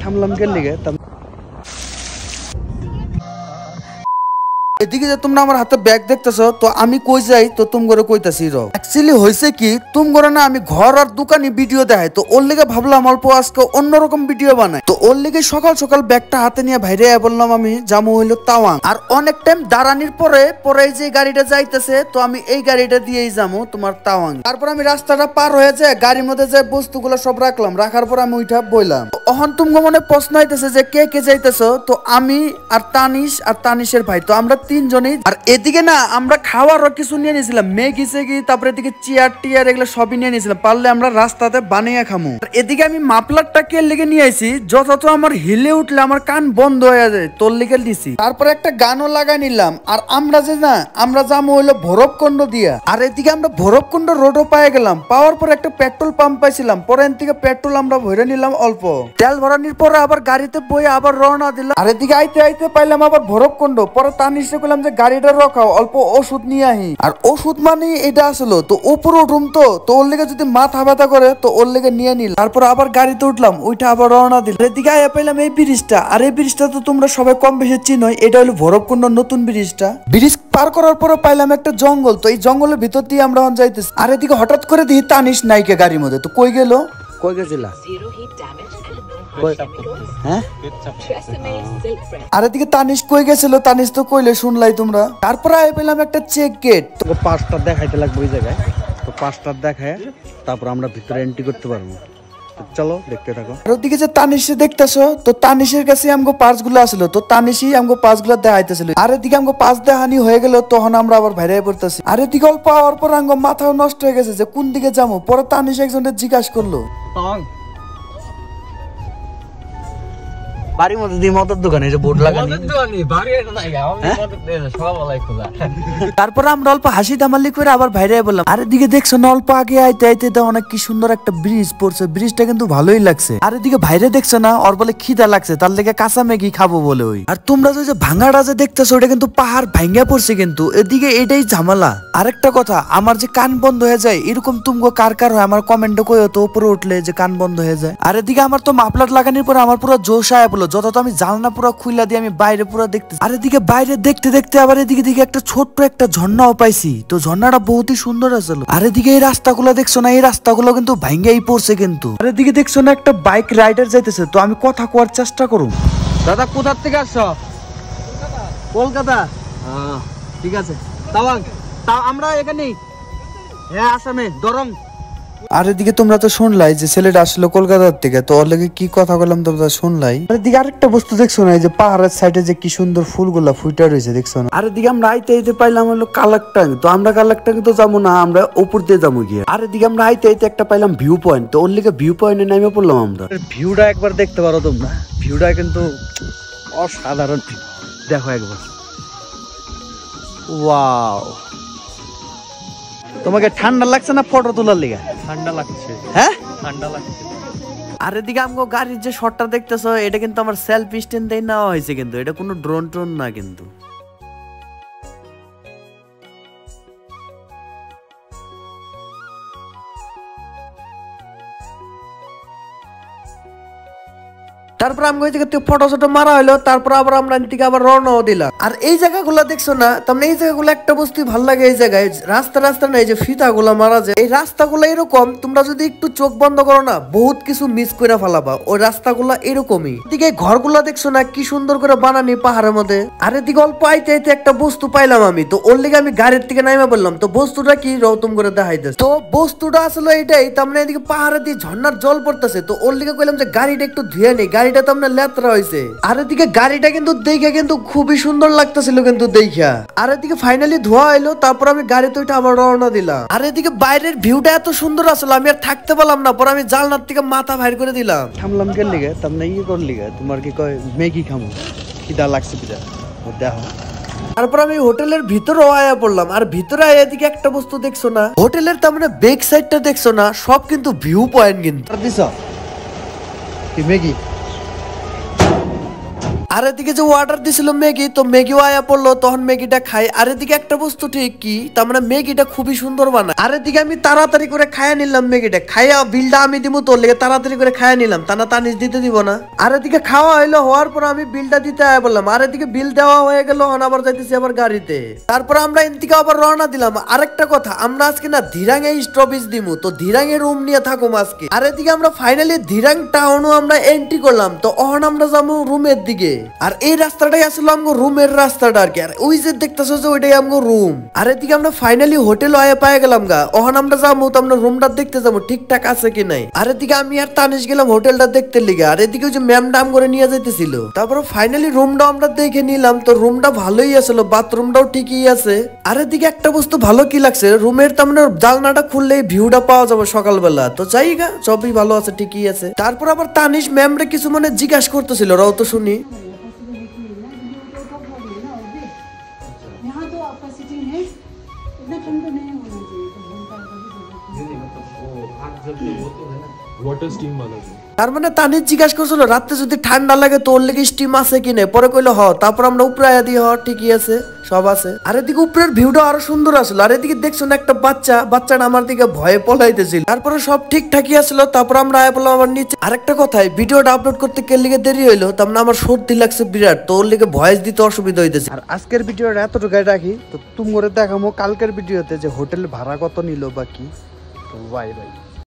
থামলাম কে লিগে এদিকে যে তোমরা আমার হাতে ব্যাগ দেখতেছো তো আমি কই যাই তো তুমি করে কইতাছি র অ্যাকচুয়ালি হইছে কি তুমি করে না আমি ঘর আর দোকানে ভিডিও দেখাই তো ওর লেগে ভাবলাম অল্প আজকে অন্যরকম ভিডিও বানাই তো ওর লেগে সকাল সকাল ব্যাগটা হাতে নিয়ে বাইরে বললাম আমি জামু হইলো তাওয়াং আর অনেক টাইম দাঁড়ানির পরে যে গাড়িটা যাইতেছে তো আমি এই গাড়িটা দিয়েই যাবো তোমার তাওয়াং তারপর আমি রাস্তাটা পার হয়ে যায় গাড়ির মধ্যে যে বস্তুগুলো সব রাখলাম রাখার পর আমি উঠা বইলাম এখন তুমি মনে প্রশ্ন হইতেছে যে কে কে যাইতেছো তো আমি আর তানিশের ভাই তো আমরা তিনজনই আর এদিকে না আমরা খাওয়ারও কিছু নিয়ে নিয়েছিলাম ম্যাগি সেগি তারপরে এদিকে চেয়ার টিয়ার এগুলো সবই নিয়ে নিয়েছিলাম পারলে আমরা রাস্তাতে বানিয়ে খামু আর এদিকে আমি মাফলারটা কে লেগে নিয়ে আইছি যথাযথ আমার হিলে উঠলে আমার কান বন্ধ হয়ে যায় তোর লেগে দিছি তারপরে একটা গানও লাগাই নিলাম আর আমরা যে না আমরা যাবো হইলো ভৈরবকুণ্ড দিয়া আর এদিকে আমরা ভৈরবকুণ্ড রোডও পেয়ে গেলাম পাওয়ার পর একটা পেট্রোল পাম্প পাইছিলাম পরে এদিকে পেট্রোল আমরা ভরে নিলাম অল্প তেল ভরানির পরে আবার গাড়িতে বই আবার রওনা দিলাম আর এদিকে আইতে আইতে পাইলাম আবার ভৈরবকুণ্ড পরে তানিশে কইলাম যে গাড়িটা রাখাও অল্প ওষুধ নিয়ে আহি আর ওষুধ মানে এটা আসলো তো উপরে উঠুম তো ওর লেগে যদি মাথা ব্যথা করে তো ওর লেগে নিয়ে নিল তারপর আবার গাড়িতে উঠলাম ওইটা আবার রওনা দিল এদিকে আয়া পাইলাম এই ব্রিজটা আর এই ব্রিজটা তো তোমরা সবাই কম বেশি চিনোই এটা হলো ভৈরবকুণ্ড নতুন ব্রিজটা ব্রিজ পার করার পরে পাইলাম একটা জঙ্গল তো এই জঙ্গলের ভিতর দিয়ে আমরা যাইতেছি আর এদিকে হঠাৎ করে দিই তানিশ নাইকে গাড়ির মধ্যে তো কই গেল কই গেছিলা আর এদিকে তানিশ কই গেছিল তানিশ তো কইলে শুনলাই তোমরা তারপরে আই পেলাম একটা চেক গেট তো পাঁচটা দেখাইতে লাগবে ওই জায়গায় তো পাঁচটা দেখায় তারপর আমরা ভিতরে এন্ট্রি করতে পারবো চলো দেখতে থাকো আর ওদিকে যে তানিশে দেখতেছো তো তানিশের কাছে আমগো পাঁচ গুলো আসলো তো তানিশই আমগো পাঁচ গুলো দেখাইতেছিল আর এদিকে আমগো পাঁচ দেখানি হয়ে গেল তখন আমরা আবার বাইরে পড়তেছি আর এদিকে অল্প পাওয়ার পর আমগো মাথাও নষ্ট হয়ে গেছে যে কোন দিকে যাবো পরে তানিশ একজনের জিজ্ঞাসা করলো বাড়ির মধ্যে দিয়ে মদের দোকানে যে বোর্ড লাগানি তারপর আমরা অল্প হাসি তামালি করে আবার বাইরে বললাম আর এদিকে দেখছো না অল্প আগে আইতে আইতে অনেক কি সুন্দর একটা ব্রিজ পড়ছে ব্রিজটা কিন্তু ভালোই লাগছে আর এদিকে বাইরে দেখছো না ওর বলে খিদা লাগছে তার লেগে কাঁচা ম্যাগি খাবো বলে ওই আর তোমরা যে ভাঙাটা যে দেখতেছো ওটা কিন্তু পাহাড় ভাঙ্গা পড়ছে কিন্তু এদিকে এটাই ঝামেলা আরেকটা কথা আমার যে কান বন্ধ হয়ে যায় এরকম তুমগো কার কার হয় আমার কমেন্টে কইও তো উপরে উঠলে যে কান বন্ধ হয়ে যায় আর এদিকে আমার তো মাফলার লাগানোর পর আমার পুরো জোশ আয়া পড়লো যত আমি জানলা পুরো খুইলা দিয়ে আমি বাইরে পুরো দেখতে আর এদিকে বাইরে দেখতে দেখতে আবার এদিকে দিকে একটা ছোট্ট একটা ঝর্ণাও পাইছি তো ঝর্ণাটা বহুতই সুন্দর আছিল আর এদিকে এই রাস্তাগুলো দেখছো না এই রাস্তাগুলো কিন্তু ভাঙ্গাই পড়ছে কিন্তু আর এদিকে দেখছো না একটা বাইক রাইডার যাইতেছে তো আমি কথা কোয়ার চেষ্টা করুম দাদা কোথা থেকে আসছো কলকাতা ঠিক আছে তাওয়াং আমরা এখানেই হ্যাঁ আসামে দরং আর এদিকে তোমরা তো শুনলাই যে ছেলেটা আসলো কলকাতার থেকে তো ওর লাগে কি কথা বললাম তোমরা শুনলাই আর এদিকে আরেকটা বস্তু দেখছো না যে পাহাড়ের সাইডে যে কি সুন্দর ফুলগুলা ফুইটা রয়েছে দেখছো না আর এদিকে আমরা আইতে আইতে পাইলাম হলো কালাকটাং তো আমরা কালাকটাং তো যাবো না আমরা উপর দিয়ে যাবো গিয়ে আর এদিকে আমরা আইতে আইতে একটা পাইলাম ভিউ পয়েন্ট তো ওর লিগে ভিউ পয়েন্টে নামে পড়লাম আমরা ভিউটা একবার দেখতে পারো তোমরা ভিউটা কিন্তু অসাধারণ দেখো একবার ওয়াও তোমাকে ঠান্ডা লাগছে না ফটো তোলার লিগে ঠান্ডা লাগছে হ্যাঁ ঠান্ডা লাগছে আর এদিকে আমগো গাড়ির যে শটটা দেখতেছো এটা কিন্তু আমার সেলফ স্ট্যান্ড দিয়ে নেওয়া হয়েছে কিন্তু এটা কোনো ড্রোন না কিন্তু তারপর আমি ওই জায়গাতে ফটো শটো মারা হইলো তারপর আবার আমরা এদিকে আবার রওনাও দিলাম আর এই জায়গাগুলো দেখছো না তাহলে এই জায়গাগুলো একটা বস্তু ভালো লাগে এই জায়গায় রাস্তা নাই যে ফিতাগুলো মারা যায় এই রাস্তাগুলো এরকম তোমরা যদি একটু চোখ বন্ধ করো না বহুত কিছু মিস করে ফেলাবা ওই রাস্তাগুলো এরকমই এদিকে ঘরগুলো দেখছো না কি সুন্দর করে বানানি পাহাড়ের মধ্যে আর এদিকে অল্প আইতে আইতে একটা বস্তু পাইলাম আমি তো ওর লিগে আমি গাড়ির থেকে নাইমা বললাম তো বস্তুটা কি রৌতম করে দেখাইতেছে তো বস্তুটা আসলে এটাই তার মানে এদিকে পাহাড়ে দিয়ে ঝর্ণার জল পড়তেছে তো ওর লিগে কইলাম যে গাড়িটা একটু ধুয়ে নেই গাড়িটা তো আমরা লেত্রা হয়েছে আর এদিকে গাড়িটা কিন্তু দেখে কিন্তু খুবই সুন্দর লাগতেছিল কিন্তু দেখা আর এদিকে ফাইনালি ধোয়া হইলো তারপর আমি গাড়িতে ওইটা আবার রওনা দিলাম আর এদিকে বাইরের ভিউটা এত সুন্দর আসলে আমি আর থাকতে পারলাম না পর আমি জানলার থেকে মাথা বাইর করে দিলাম থামলাম কেন লিগে তামনে ইয়ে কর লিগে তোমার কি কয় ম্যাগি খামু খিদা লাগছে পিতা দেখো তারপর আমি হোটেলের ভিতরে আয়া পড়লাম আর ভিতরে আয়া এদিকে একটা বস্তু দেখছো না হোটেলের তার মানে ব্যাক সাইডটা দেখছো না সব কিন্তু ভিউ পয়েন্ট কিন্তু দিছ কি ম্যাগি আর এদিকে যে অর্ডার দিছিল ম্যাগি, তো ম্যাগিও আয়া পড়লো, তখন ম্যাগিটা খাই। আর এদিকে একটা বস্তু ঠিক কি, তার মানে ম্যাগিটা খুবই সুন্দর বানায়। আর এদিকে আমি তাড়াতাড়ি করে খাইয়া নিলাম ম্যাগিটা, খাইয়া বিলটা আমি দিব, তোর লেগে তাড়াতাড়ি করে খাইয়া নিলাম, তা না তানিশ দিতে দিব না। আর এদিকে খাওয়া হইলো, হওয়ার পর আমি বিলটা দিতে আয়া বললাম। আর এদিকে বিল দেওয়া হয়ে গেল, আবার যাইতেছি আবার গাড়িতে। তারপর আমরা এদিকে আবার রওনা দিলাম। আরেকটা কথা, আমরা আজকে না ধিরাঙে স্টপেজ দিমু, তো ধিরাঙে রুম নিয়ে থাকুম আজকে। আর এদিকে আমরা ফাইনালি ধিরাং টাউনও আমরা এন্ট্রি করলাম, তো অহন আমরা যাবো রুমের দিকে। আর এই রাস্তাটাই আসলে আমগো রুমের রাস্তাটা আর কি। আর ওই যে দেখতেছো যে ওইটাই আমগো রুম। আর এদিকে আমরা ফাইনালি হোটেল আয়া পায়ে গেলাম গা। অহন আমরা যাবো, তো আমরা রুমটা দেখতে যাবো ঠিকঠাক আছে কি নাই। আর এদিকে আমি আর তানিশ গেলাম হোটেলটা দেখতে লিগে। আর এদিকে ওই যে ম্যামটা আম করে নিয়ে যাইতেছিল। তারপর ফাইনালি রুমটা আমরা দেখে নিলাম, তো রুমটা ভালোই আসলো, বাথরুমটাও ঠিকই আছে। আর এদিকে একটা বস্তু ভালো কি লাগছে, রুমের তার মানে জানলাটা খুললে ভিউটা পাওয়া যাবে সকালবেলা। তো যাইগা সবই ভালো আছে, ঠিকই আছে। তারপর আবার তানিশ ম্যামরে কিছু মানে জিজ্ঞাসা করতেছিল, রাও তো শুনি। यहाँ तो आपका सिटिंग है, इतना ठंड तो नहीं होना चाहिए, तो घंटा वाटर स्टीम वाला जो তার মানে তানিশ জিজ্ঞাসা করছিল রাতে যদি ঠান্ডা লাগে তো ওর লেগে স্টিম আছে কি না, পরে কইলো হ। তারপর আমরা উপরে আয়া দিয়ে ঠিকই আছে, সব আছে। আর এদিকে উপরের ভিউটা আরো সুন্দর আসলো। আর এদিকে দেখছো না একটা বাচ্চাটা আমার দিকে ভয়ে পলাইতেছিল। তারপরে সব ঠিকঠাকই আসলো। তারপর আমরা আয়া বললাম আমার নিচে। আরেকটা কথা, ভিডিওটা আপলোড করতে কে লিগে দেরি হইলো, তার মানে আমার সর্দি লাগছে বিরাট, তো ওর লিগে ভয়েস দিতে অসুবিধা হইতেছে। আর আজকের ভিডিওটা এতটুকুই রাখি, তো তুমি করে দেখামো কালকের ভিডিওতে যে হোটেল ভাড়া কত নিল বা কি। তো বাই বাই।